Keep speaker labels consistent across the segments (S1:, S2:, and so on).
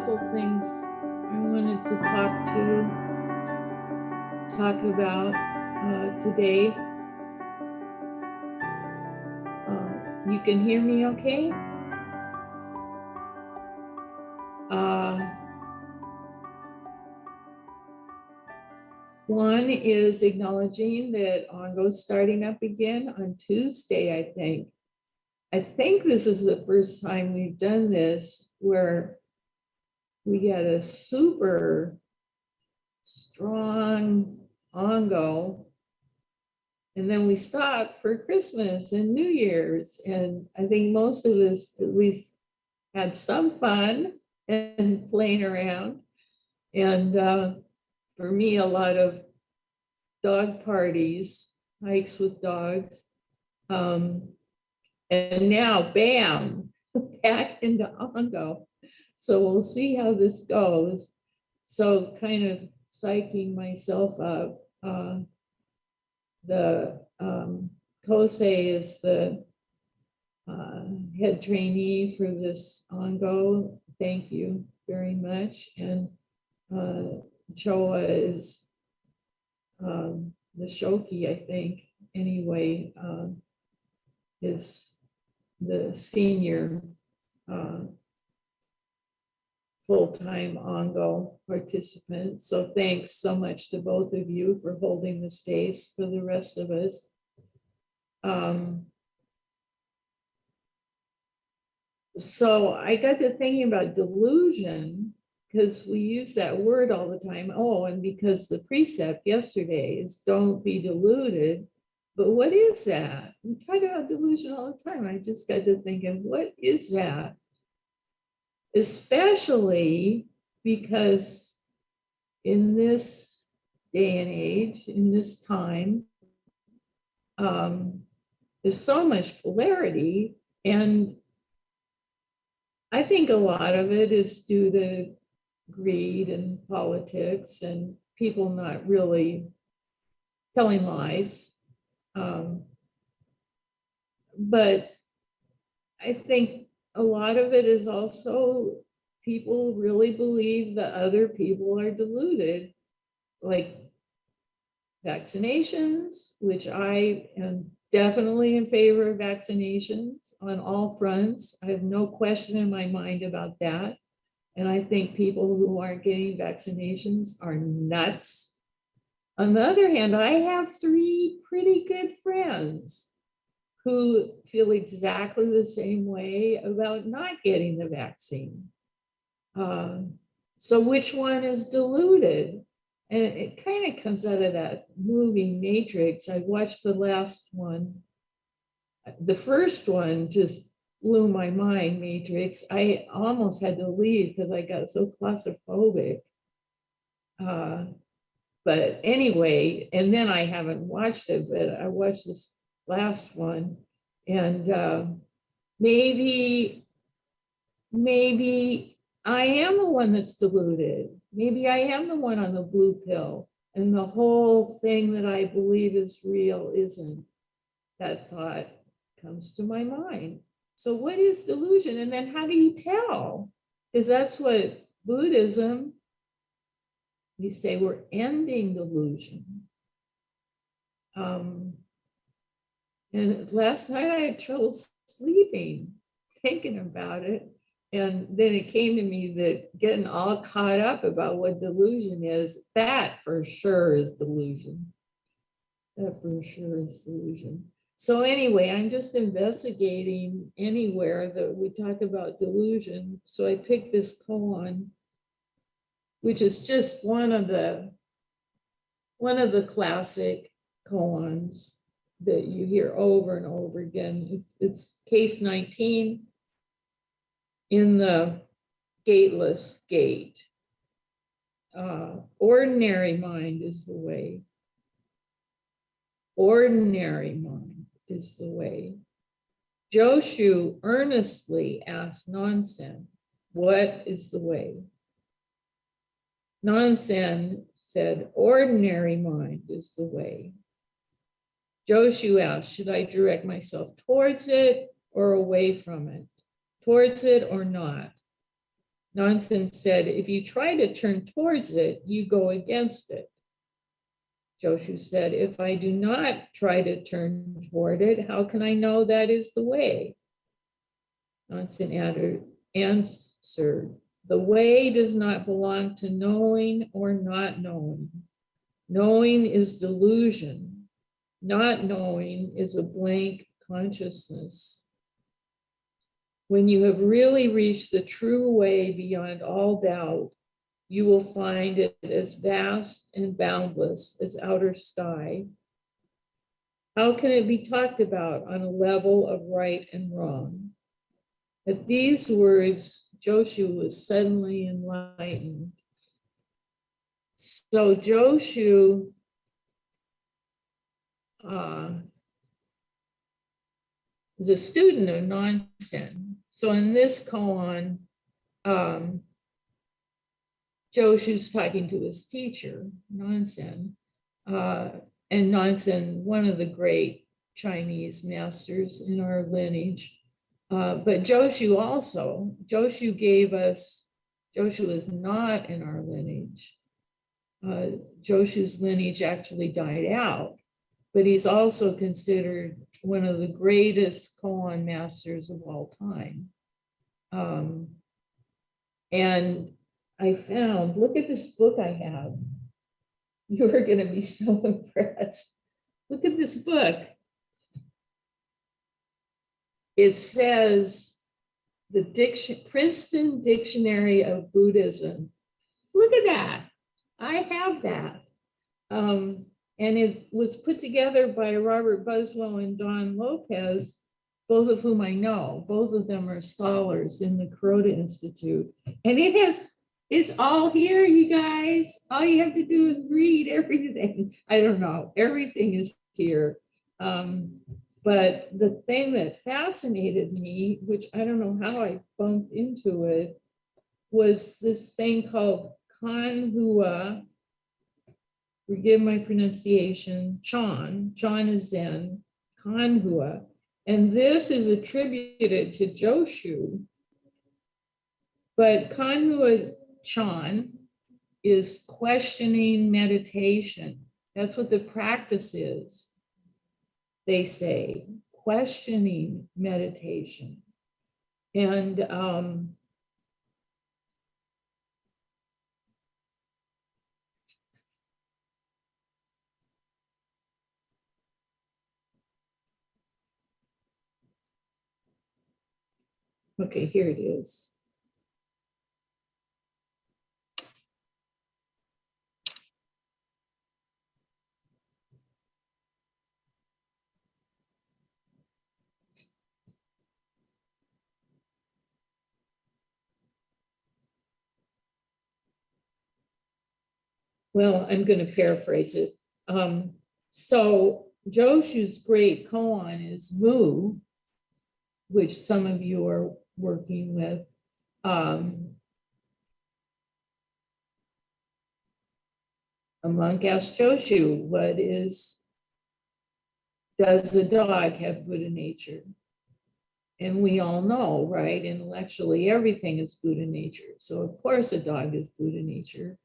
S1: couple things I wanted to talk about today. You can hear me okay? One is acknowledging that Ongo's starting up again on Tuesday, I think. I think this is the first time we've done this where we get a super strong Ongo, and then we stop for Christmas and New Year's. And I think most of us at least had some fun and playing around. And for me, a lot of dog parties, hikes with dogs. And now, bam, back into Ongo. So we'll see how this goes. So kind of psyching myself up. The Kosei is the head trainee for this Ongo. Thank you very much. And Choa is the Shoki, I think, anyway, is the senior full-time Ongo participant. So thanks so much to both of you for holding the space for the rest of us. So I got to thinking about delusion, because we use that word all the time. Oh, and because the precept yesterday is don't be deluded. But what is that? We talk about delusion all the time. I just got to thinking, what is that? Especially because in this day and age, in this time, there's so much polarity. And I think a lot of it is due to greed and politics and people not really telling lies. But I think a lot of it is also people really believe that other people are deluded, like vaccinations, which I am definitely in favor of vaccinations on all fronts. I have no question in my mind about that. And I think people who aren't getting vaccinations are nuts. On the other hand, I have 3 pretty good friends who feel exactly the same way about not getting the vaccine. So which one is deluded? And it kind of comes out of that movie Matrix. I watched the last one. The first one just blew my mind, Matrix. I almost had to leave because I got so claustrophobic. But anyway, and then I haven't watched it, but I watched this last one. And maybe I am the one that's deluded. Maybe I am the one on the blue pill, and the whole thing that I believe is real isn't. That thought comes to my mind. So what is delusion? And then how do you tell? Because that's what Buddhism, we say we're ending delusion. And last night I had trouble sleeping, thinking about it. And then it came to me that getting all caught up about what delusion is, that for sure is delusion. That for sure is delusion. So anyway, I'm just investigating anywhere that we talk about delusion. So I picked this koan, which is just one of the classic koans that you hear over and over again. It's case 19 in the gateless gate. Ordinary mind is the way. Ordinary mind is the way. Joshu earnestly asked Nansen, what is the way? Nansen said, ordinary mind is the way. Joshu asked, should I direct myself towards it or away from it? Towards it or not? Nansen said, if you try to turn towards it, you go against it. Joshu said, if I do not try to turn toward it, how can I know that is the way? Nansen answered, the way does not belong to knowing or not knowing. Knowing is delusion. Not knowing is a blank consciousness. When you have really reached the true way beyond all doubt, you will find it as vast and boundless as outer sky. How can it be talked about on a level of right and wrong? At these words, Joshu was suddenly enlightened. So Joshu is a student of Nansen. So in this koan, Joshu's talking to his teacher, Nansen, and Nansen, one of the great Chinese masters in our lineage. But Joshu also, Joshu is not in our lineage. Joshu's lineage actually died out, but he's also considered one of the greatest koan masters of all time. And I found, look at this book I have. You're going to be so impressed. Look at this book. It says the Princeton Dictionary of Buddhism. Look at that. I have that. And it was put together by Robert Buswell and Don Lopez, both of whom I know. Both of them are scholars in the Kuroda Institute. And it's all here, you guys. All you have to do is read everything. I don't know, everything is here. But the thing that fascinated me, which I don't know how I bumped into it, was this thing called Kanhua. Forgive my pronunciation, Chan. Chan is Zen, Kanhua. And this is attributed to Joshu. But Kanhua Chan is questioning meditation. That's what the practice is. They say, questioning meditation. And okay, here it is. Well, I'm going to paraphrase it. So Joshu's great koan is Mu, which some of you are working with. A monk asked Joshu, does a dog have Buddha nature? And we all know, right? Intellectually, everything is Buddha nature. So of course a dog is Buddha nature.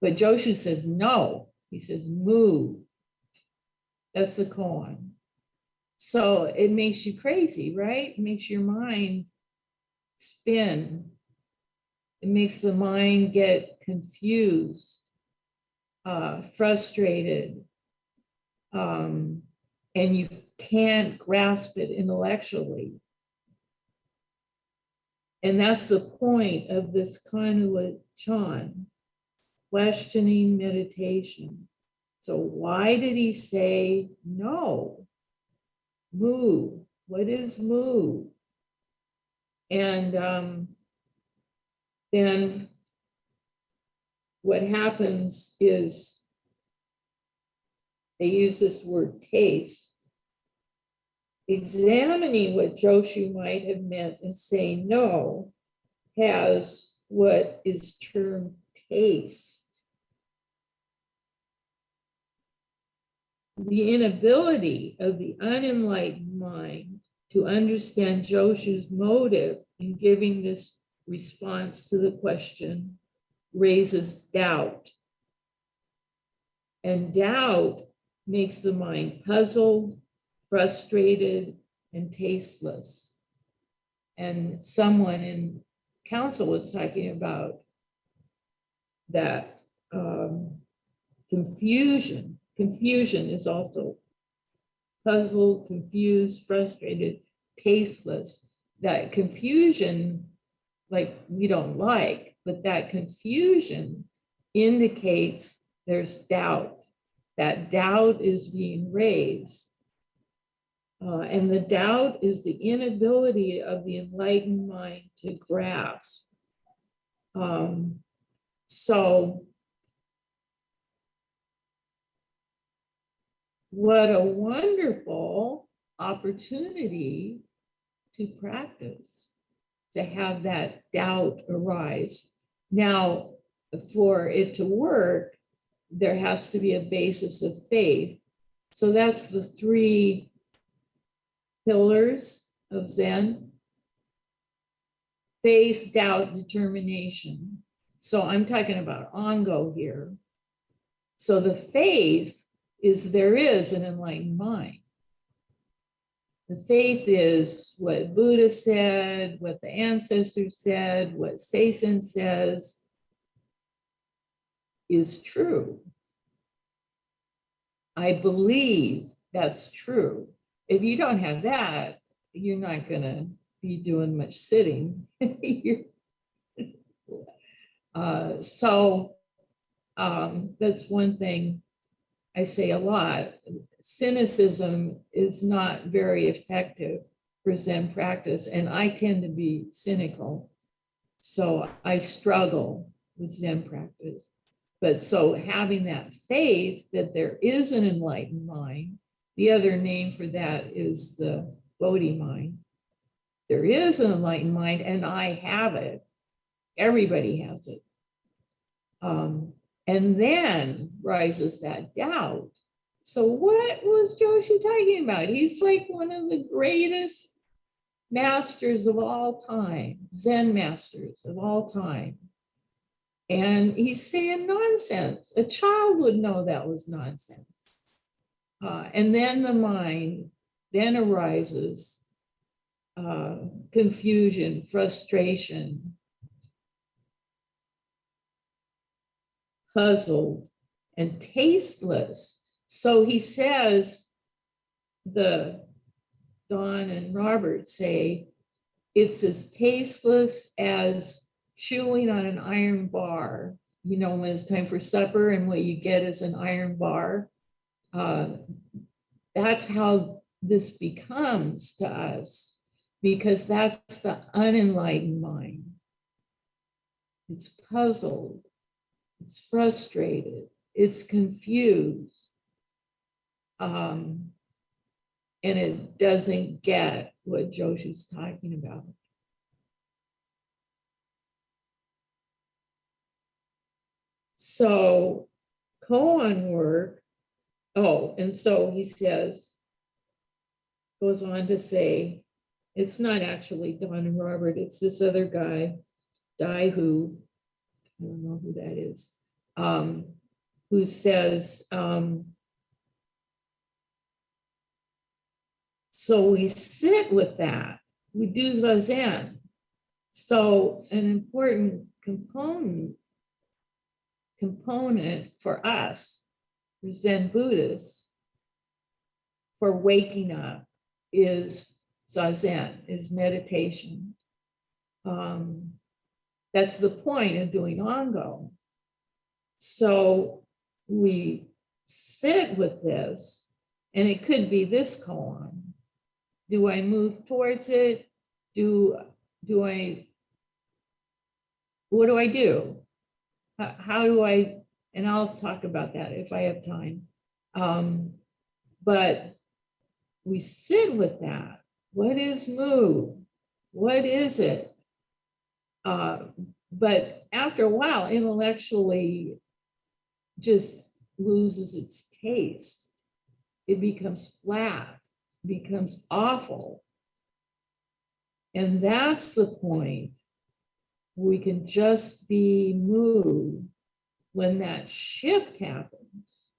S1: But Joshu says no. He says Mu. That's the koan. So it makes you crazy, right? It makes your mind spin. It makes the mind get confused, frustrated, and you can't grasp it intellectually. And that's the point of this Kanhua Chan, questioning meditation. So why did he say no? Mu. What is Mu? And then what happens is they use this word taste. Examining what Joshu might have meant and saying no has what is termed taste. The inability of the unenlightened mind to understand Joshu's motive in giving this response to the question raises doubt. And doubt makes the mind puzzled, frustrated, and tasteless. And someone in council was talking about that confusion. Confusion is also puzzled, confused, frustrated, tasteless. That confusion, like we don't like, but that confusion indicates there's doubt. That doubt is being raised. And the doubt is the inability of the enlightened mind to grasp. So what a wonderful opportunity to practice, to have that doubt arise. Now, for it to work, there has to be a basis of faith. So that's the 3 pillars of Zen: faith, doubt, determination. So I'm talking about Ongo here. So the faith is there is an enlightened mind. The faith is what Buddha said, what the ancestors said, what Seisen says is true. I believe that's true. If you don't have that, you're not going to be doing much sitting. That's one thing I say a lot. Cynicism is not very effective for Zen practice, and I tend to be cynical. So I struggle with Zen practice. But so having that faith that there is an enlightened mind, the other name for that is the Bodhi mind. There is an enlightened mind, and I have it. Everybody has it. And then rises that doubt. So what was Joshi talking about? He's like one of the greatest masters of all time, Zen masters of all time. And he's saying nonsense. A child would know that was nonsense. And then the mind then arises confusion, frustration, puzzled, and tasteless. So he says, the Don and Robert say, it's as tasteless as chewing on an iron bar. You know, when it's time for supper and what you get is an iron bar. That's how this becomes to us, because that's the unenlightened mind. It's puzzled, it's frustrated, it's confused, and it doesn't get what Joshi's talking about. So koan work, and so he says, goes on to say, it's not actually Don and Robert, it's this other guy, Daihu, I don't know who that is, who says, so we sit with that, we do Zazen. So an important component for us, for Zen Buddhists, for waking up is Zazen, is meditation. That's the point of doing Ongo. So we sit with this, and it could be this koan. Do I move towards it? What do I do? How do I, and I'll talk about that if I have time. But we sit with that. What is move? What is it? But after a while, intellectually just loses its taste. It becomes flat, becomes awful. And that's the point We can just be moved when that shift happens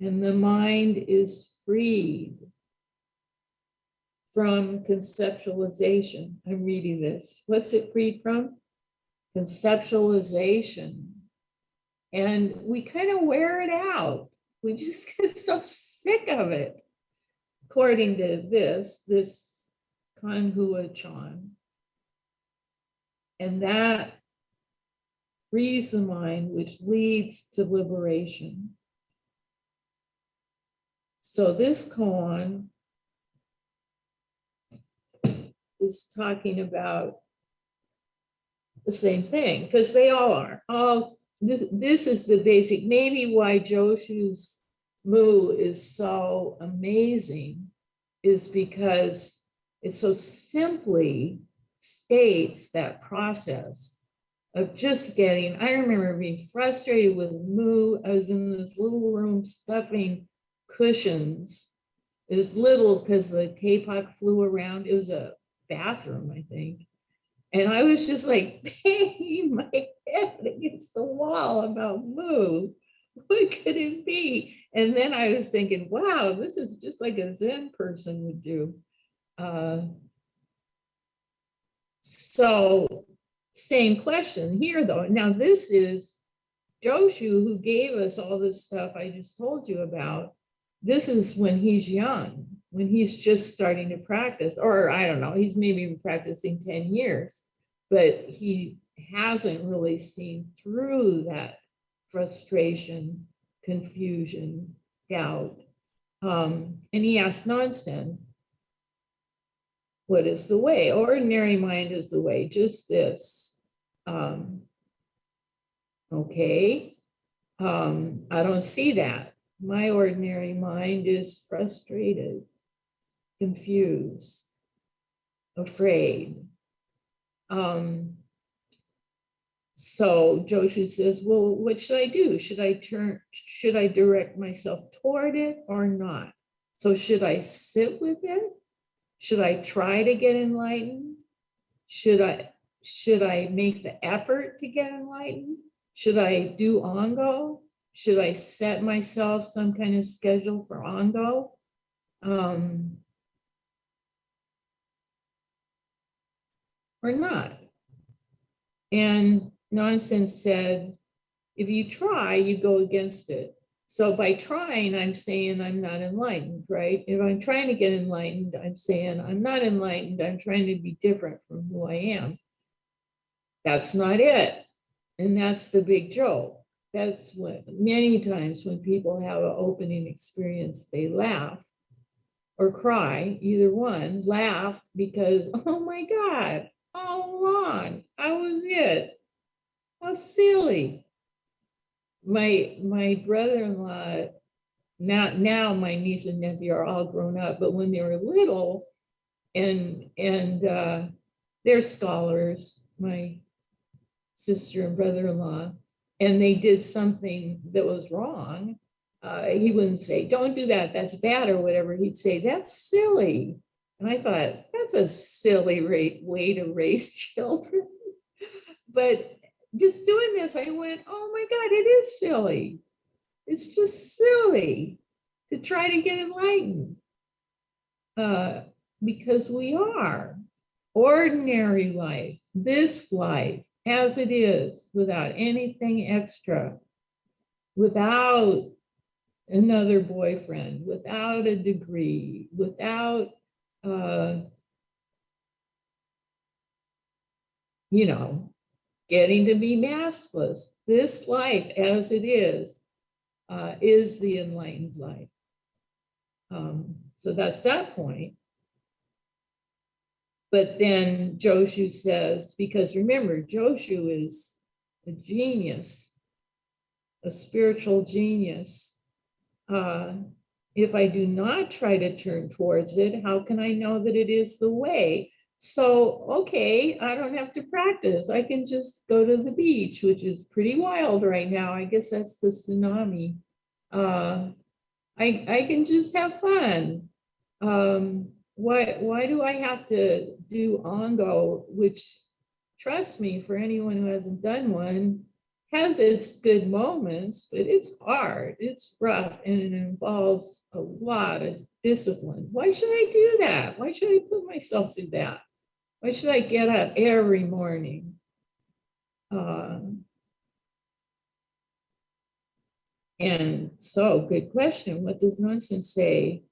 S1: and the mind is freed from conceptualization. I'm reading this. What's it freed from? Conceptualization. And we kind of wear it out. We just get so sick of it. According to this Kanhua Chan. And that frees the mind, which leads to liberation. So this koan is talking about the same thing, because they all are. This is the basic, maybe why Joshu's Mu is so amazing is because it so simply states that process of just getting. I remember being frustrated with Mu. I was in this little room stuffing cushions. It was little because the K-pop flew around. It was a bathroom, I think. And I was just like banging my head against the wall about Mu. What could it be? And then I was thinking, wow, this is just like a Zen person would do. So same question here though. Now this is Joshu who gave us all this stuff I just told you about. This is when he's young, when he's just starting to practice, or I don't know, he's maybe been practicing 10 years, but he hasn't really seen through that frustration, confusion, doubt. And he asked Nansen, what is the way? Ordinary mind is the way, just this. Okay, I don't see that. My ordinary mind is frustrated, confused, afraid. So Joshu says, well, what should I do? Should I direct myself toward it or not? So should I sit with it? Should I try to get enlightened? Should I make the effort to get enlightened? Should I do Ongo? Should I set myself some kind of schedule for Ongo? Or not? And Nonsense said, if you try, you go against it. So by trying, I'm saying I'm not enlightened, right? If I'm trying to get enlightened, I'm saying I'm not enlightened. I'm trying to be different from who I am. That's not it. And that's the big joke. That's what many times when people have an opening experience, they laugh or cry, either one, laugh because, oh my God, all along, I was it. How silly. My brother-in-law, now my niece and nephew are all grown up, but when they were little, and they're scholars, my sister and brother-in-law, and they did something that was wrong, he wouldn't say, don't do that, that's bad or whatever. He'd say, that's silly. And I thought, that's a silly way to raise children. But just doing this, I went, oh my God, it is silly. It's just silly to try to get enlightened. Because we are ordinary life, this life, as it is, without anything extra, without another boyfriend, without a degree, without, getting to be maskless. This life, as it is the enlightened life. So that's that point. But then Joshu says, because remember, Joshu is a genius, a spiritual genius. If I do not try to turn towards it, how can I know that it is the way? So, okay, I don't have to practice. I can just go to the beach, which is pretty wild right now. I guess that's the tsunami. I can just have fun. Why do I have to do Ongo, which trust me, for anyone who hasn't done one, has its good moments, but it's hard, it's rough, and it involves a lot of discipline. Why should I do that? Why should I put myself through that? Why should I get up every morning? And so, good question. What does nonsense say?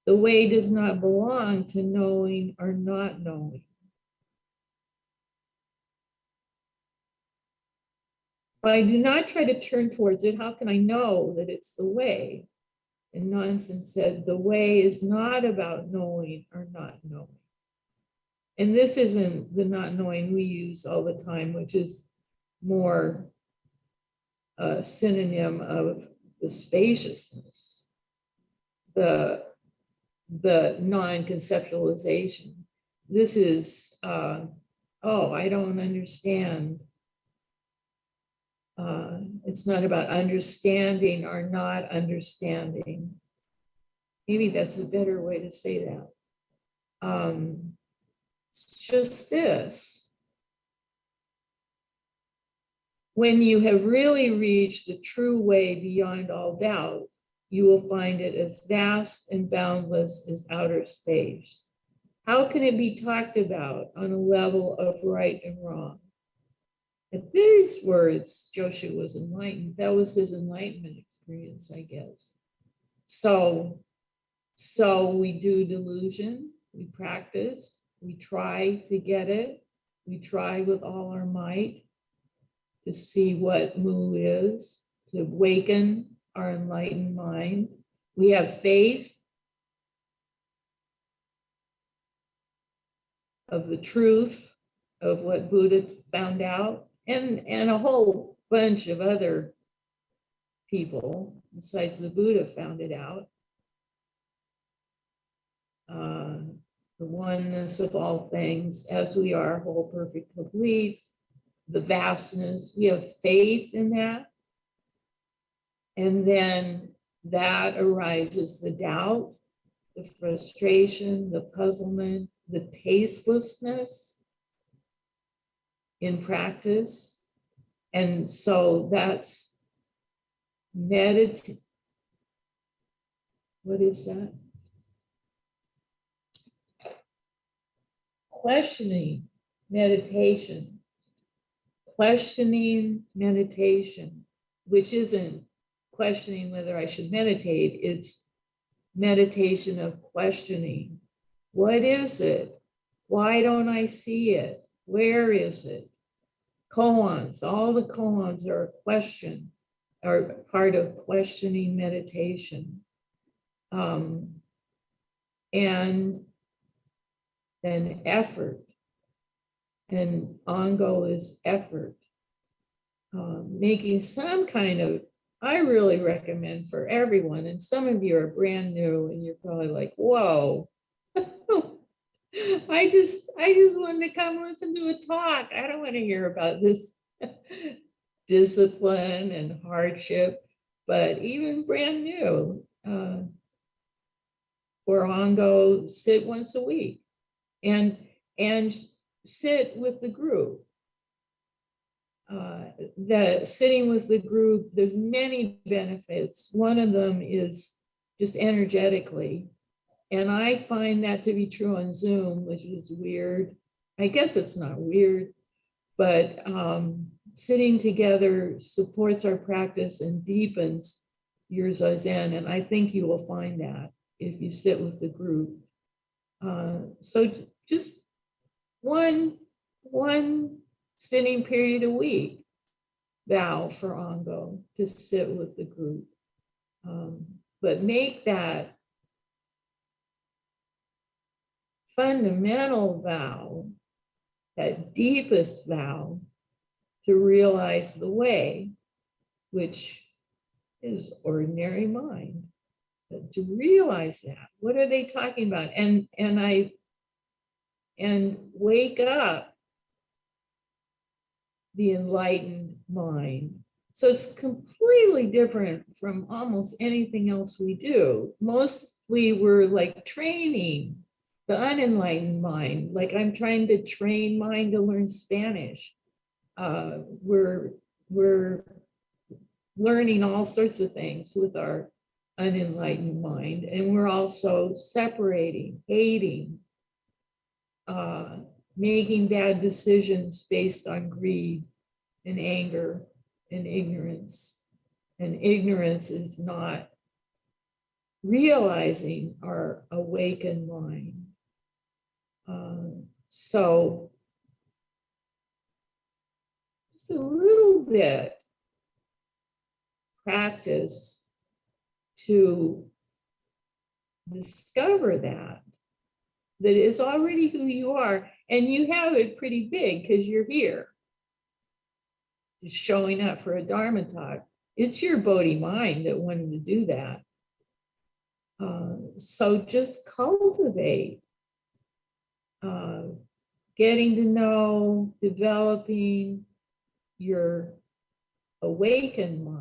S1: The way does not belong to knowing or not knowing. If I do not try to turn towards it, how can I know that it's the way? And nonsense said, the way is not about knowing or not knowing. And this isn't the not knowing we use all the time, which is more a synonym of the spaciousness, the non-conceptualization. This is, oh, I don't understand. It's not about understanding or not understanding. Maybe that's a better way to say that. It's just this. When you have really reached the true way beyond all doubt, you will find it as vast and boundless as outer space. How can it be talked about on a level of right and wrong? At these words, Joshua was enlightened. That was his enlightenment experience, I guess. So we do delusion, we practice, we try to get it, we try with all our might to see what Mu is, to awaken our enlightened mind. We have faith of the truth of what Buddha found out, and a whole bunch of other people besides the Buddha found it out. The oneness of all things, as we are, whole, perfect, complete, the vastness, we have faith in that. And then that arises the doubt, the frustration, the puzzlement, the tastelessness in practice. And so that's what is that? Questioning meditation, which isn't questioning whether I should meditate, it's meditation of questioning. What is it? Why don't I see it? Where is it? Koans, all the koans are a question, are part of questioning meditation. And then effort. And ongo is effort. Making some kind of, I really recommend for everyone, and some of you are brand new and you're probably like, whoa, I just wanted to come listen to a talk. I don't want to hear about this discipline and hardship, but even brand new, for ongo, sit once a week and sit with the group. The sitting with the group, there's many benefits. One of them is just energetically. And I find that to be true on Zoom, which is weird. I guess it's not weird, but sitting together supports our practice and deepens your Zazen. And I think you will find that if you sit with the group. So just one sitting period a week, vow for ongo to sit with the group. But make that fundamental vow, that deepest vow, to realize the way, which is ordinary mind. But to realize that, what are they talking about? And wake up the enlightened mind. So it's completely different from almost anything else we do. Mostly we're like training the unenlightened mind. Like I'm trying to train mind to learn Spanish. We're learning all sorts of things with our unenlightened mind, and we're also separating, hating, making bad decisions based on greed and anger and ignorance. And ignorance is not realizing our awakened mind. So just a little bit practice to discover that is already who you are. And you have it pretty big because you're here. Just showing up for a Dharma talk. It's your Bodhi mind that wanted to do that. So just cultivate getting to know, developing your awakened mind.